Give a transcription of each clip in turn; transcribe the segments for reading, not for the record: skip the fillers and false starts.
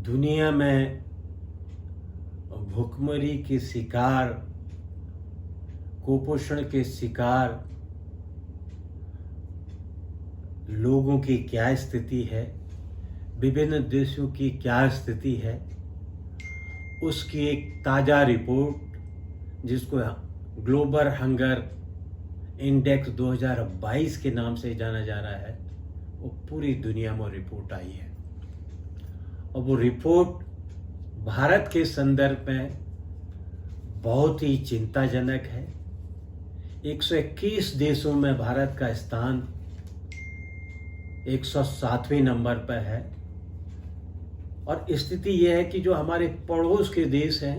दुनिया में भुखमरी के शिकार, कुपोषण के शिकार लोगों की क्या स्थिति है, विभिन्न देशों की क्या स्थिति है, उसकी एक ताज़ा रिपोर्ट जिसको ग्लोबल हंगर इंडेक्स 2022 के नाम से जाना जा रहा है, वो पूरी दुनिया में रिपोर्ट आई है। और वो रिपोर्ट भारत के संदर्भ में बहुत ही चिंताजनक है। 121 देशों में भारत का स्थान 107वें नंबर पर है। और स्थिति यह है कि जो हमारे पड़ोस के देश हैं,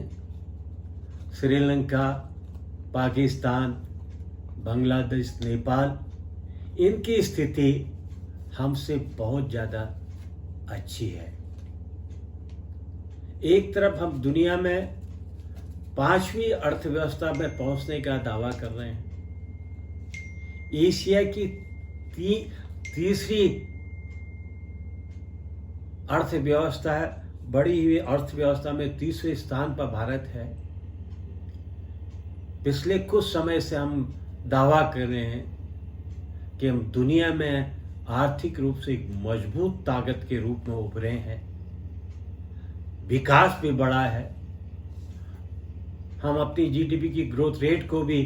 श्रीलंका, पाकिस्तान, बांग्लादेश, नेपाल, इनकी स्थिति हमसे बहुत ज़्यादा अच्छी है। एक तरफ हम दुनिया में 5वीं अर्थव्यवस्था में पहुंचने का दावा कर रहे हैं, एशिया की तीसरी अर्थव्यवस्था है, बड़ी हुई अर्थव्यवस्था में तीसरे स्थान पर भारत है। पिछले कुछ समय से हम दावा कर रहे हैं कि हम दुनिया में आर्थिक रूप से एक मजबूत ताकत के रूप में उभरे हैं, विकास भी बढ़ा है। हम अपनी जीडीपी की ग्रोथ रेट को भी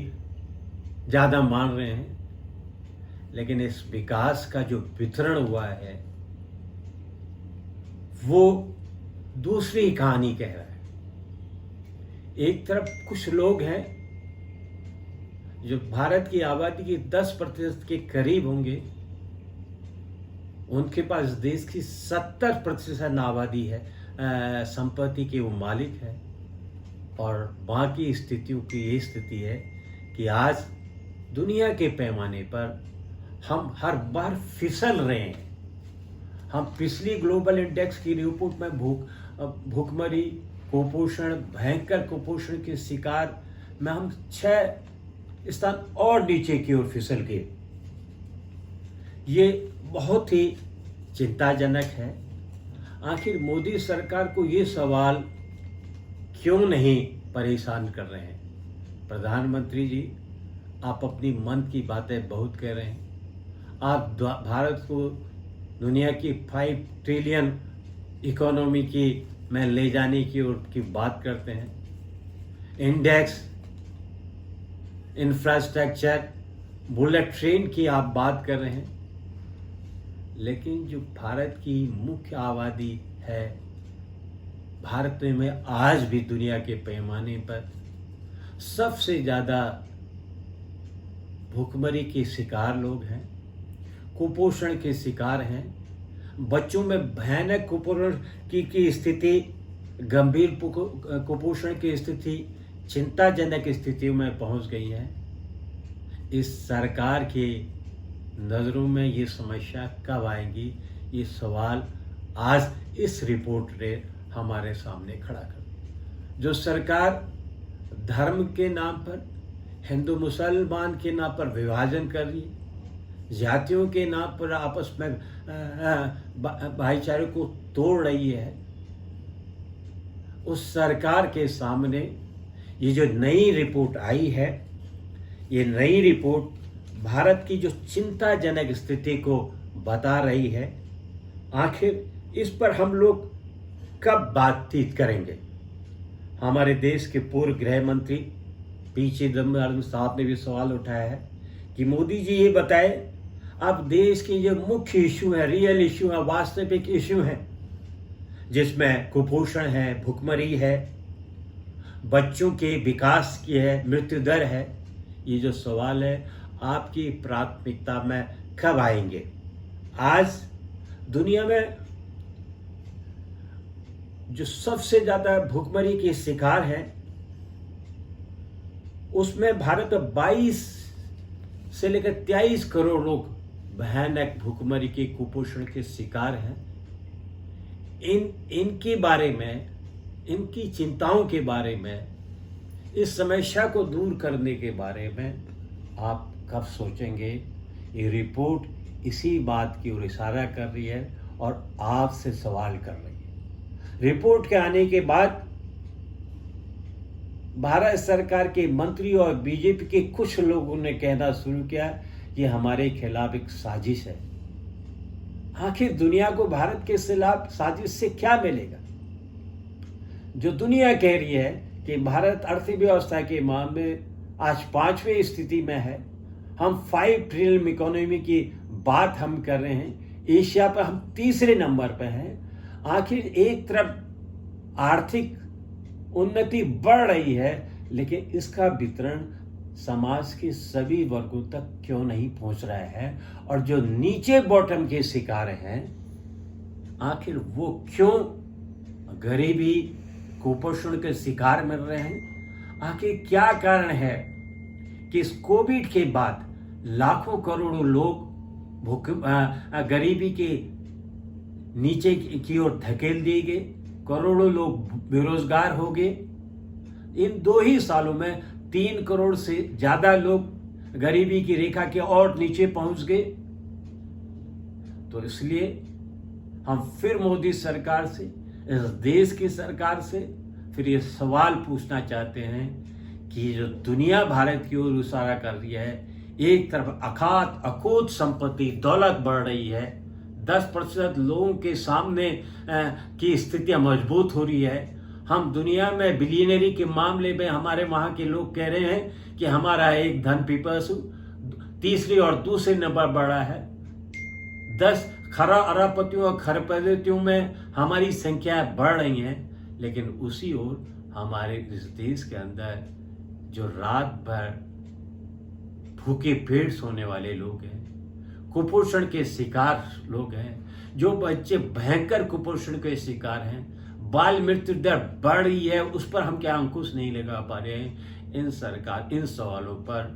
ज़्यादा मान रहे हैं, लेकिन इस विकास का जो वितरण हुआ है वो दूसरी कहानी कह रहा है। एक तरफ कुछ लोग हैं जो भारत की आबादी की 10% के करीब होंगे, उनके पास देश की 70% आबादी है, संपत्ति के वो मालिक है। और बाकी स्थितियों की ये स्थिति है कि आज दुनिया के पैमाने पर हम हर बार फिसल रहे हैं। हम पिछली ग्लोबल इंडेक्स की रिपोर्ट में भूखमरी, कुपोषण, भयंकर कुपोषण के शिकार में हम 6 स्थान और नीचे की ओर फिसल गए। ये बहुत ही चिंताजनक है। आखिर मोदी सरकार को ये सवाल क्यों नहीं परेशान कर रहे हैं? प्रधानमंत्री जी, आप अपनी मन की बातें बहुत कह रहे हैं। आप भारत को दुनिया की 5 ट्रिलियन इकोनॉमी की में ले जाने की ओर की बात करते हैं। इंडेक्स, इंफ्रास्ट्रक्चर, बुलेट ट्रेन की आप बात कर रहे हैं, लेकिन जो भारत की मुख्य आबादी है, भारत में आज भी दुनिया के पैमाने पर सबसे ज़्यादा भूखमरी के शिकार लोग हैं, कुपोषण के शिकार हैं। बच्चों में भयानक कुपोषण की स्थिति, गंभीर कुपोषण की स्थिति, चिंताजनक स्थितियों में पहुंच गई है। इस सरकार के नज़रों में ये समस्या कब आएगी, ये सवाल आज इस रिपोर्ट ने हमारे सामने खड़ा कर दिया। जो सरकार धर्म के नाम पर, हिंदू मुसलमान के नाम पर विभाजन कर रही है, जातियों के नाम पर आपस में भाईचारे को तोड़ रही है, उस सरकार के सामने ये जो नई रिपोर्ट आई है, ये नई रिपोर्ट भारत की जो चिंताजनक स्थिति को बता रही है। आखिर इस पर हम लोग कब बातचीत करेंगे? हमारे देश के पूर्व गृह मंत्री पी चिदंबरम साहब ने भी सवाल उठाया है कि मोदी जी ये बताए, अब देश के जो मुख्य इशू है, रियल इशू है, वास्तविक इशू है, जिसमें कुपोषण है, भुखमरी है, बच्चों के विकास की है, मृत्यु दर है, ये जो सवाल है आपकी प्राथमिकता में कब आएंगे? आज दुनिया में जो सबसे ज़्यादा भुखमरी के शिकार हैं, उसमें भारत 22 से लेकर 23 करोड़ लोग भयानक भुखमरी के, कुपोषण के शिकार हैं। इनके बारे में, इनकी चिंताओं के बारे में, इस समस्या को दूर करने के बारे में आप कब सोचेंगे? ये रिपोर्ट इसी बात की ओर इशारा कर रही है और आपसे सवाल कर रही है। रिपोर्ट के आने के बाद भारत सरकार के मंत्री और बीजेपी के कुछ लोगों ने कहना शुरू किया ये हमारे खिलाफ एक साजिश है। आखिर दुनिया को भारत के खिलाफ साजिश से क्या मिलेगा? जो दुनिया कह रही है कि भारत अर्थव्यवस्था के मामले में आज 5वें स्थिति में है, हम 5 ट्रिलियन इकोनॉमी की बात हम कर रहे हैं, एशिया पर हम तीसरे नंबर पर हैं। आखिर एक तरफ आर्थिक उन्नति बढ़ रही है, लेकिन इसका वितरण समाज के सभी वर्गों तक क्यों नहीं पहुंच रहा है? और जो नीचे बॉटम के शिकार हैं, आखिर वो क्यों गरीबी कुपोषण के शिकार मिल रहे हैं? आखिर क्या कारण है कि इस कोविड के बाद लाखों करोड़ों लोग गरीबी के नीचे की ओर धकेल दिए गए, करोड़ों लोग बेरोजगार हो गए। इन 2 ही सालों में 3 करोड़ से ज्यादा लोग गरीबी की रेखा के और नीचे पहुंच गए। तो इसलिए हम फिर मोदी सरकार से, इस देश की सरकार से फिर ये सवाल पूछना चाहते हैं कि जो दुनिया भारत की ओर इशारा कर रही है, एक तरफ अखोद संपत्ति दौलत बढ़ रही है, 10% लोगों के सामने की स्थितियां मजबूत हो रही है। हम दुनिया में बिलियनरी के मामले में हमारे वहां के लोग कह रहे हैं कि हमारा एक धन पीपल्स तीसरी और दूसरे नंबर बढ़ा है। 10 अरबपतियों और खरबपतियों में हमारी संख्या बढ़ रही हैं, लेकिन उसी ओर हमारे इस देश के अंदर जो रात भर भूखे पेट सोने वाले लोग हैं, कुपोषण के शिकार लोग हैं, जो बच्चे भयंकर कुपोषण के शिकार हैं, बाल मृत्यु दर बढ़ रही है, उस पर हम क्या अंकुश नहीं लगा पा रहे हैं? इन सवालों पर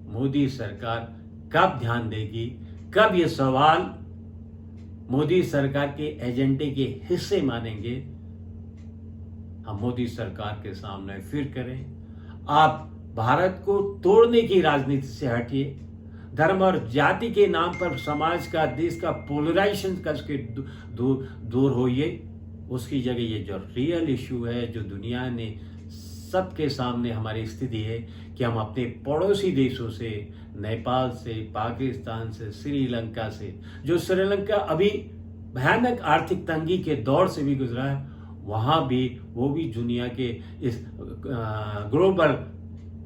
मोदी सरकार कब ध्यान देगी? कब ये सवाल मोदी सरकार के एजेंडे के हिस्से मानेंगे? हम मोदी सरकार के सामने फिर करें, आप भारत को तोड़ने की राजनीति से हटिए। धर्म और जाति के नाम पर समाज का, देश का पोलराइजेशन करके दूर होइए। उसकी जगह ये जो रियल इशू है, जो दुनिया ने सबके सामने हमारी स्थिति है कि हम अपने पड़ोसी देशों से, नेपाल से, पाकिस्तान से, श्रीलंका से, जो श्रीलंका अभी भयानक आर्थिक तंगी के दौर से भी गुजरा है, वहाँ भी वो भी दुनिया के इस ग्लोबल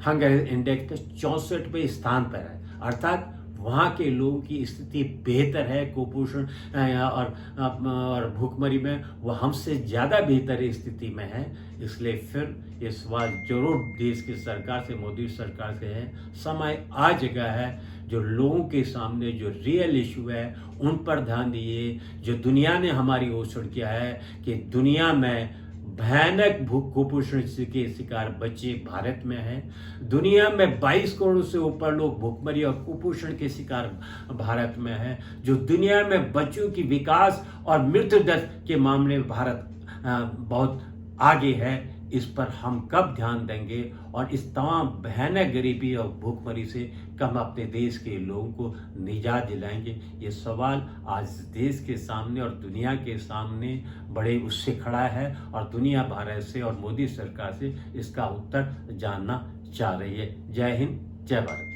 हंगर इंडेक्स पे 64वें स्थान पर है। अर्थात वहाँ के लोगों की स्थिति बेहतर है, कुपोषण और भूखमरी में वो हमसे ज़्यादा बेहतर स्थिति में है। इसलिए फिर ये सवाल जरूर देश की सरकार से, मोदी सरकार से है। समय आ चुका है, जो लोगों के सामने जो रियल इशू है उन पर ध्यान दिए। जो दुनिया ने हमारी घोषणा किया है कि दुनिया में भयानक कुपोषण के शिकार बच्चे भारत में हैं। दुनिया में 22 करोड़ से ऊपर लोग भूखमरी और कुपोषण के शिकार भारत में हैं। जो दुनिया में बच्चों की विकास और मृत्यु दर के मामले में भारत बहुत आगे है। इस पर हम कब ध्यान देंगे और इस तमाम भयानक गरीबी और भूखमरी से कब अपने देश के लोगों को निजात दिलाएंगे? ये सवाल आज देश के सामने और दुनिया के सामने बड़े उससे खड़ा है, और दुनिया भारत से और मोदी सरकार से इसका उत्तर जानना चाह रही है। जय हिंद, जय भारत।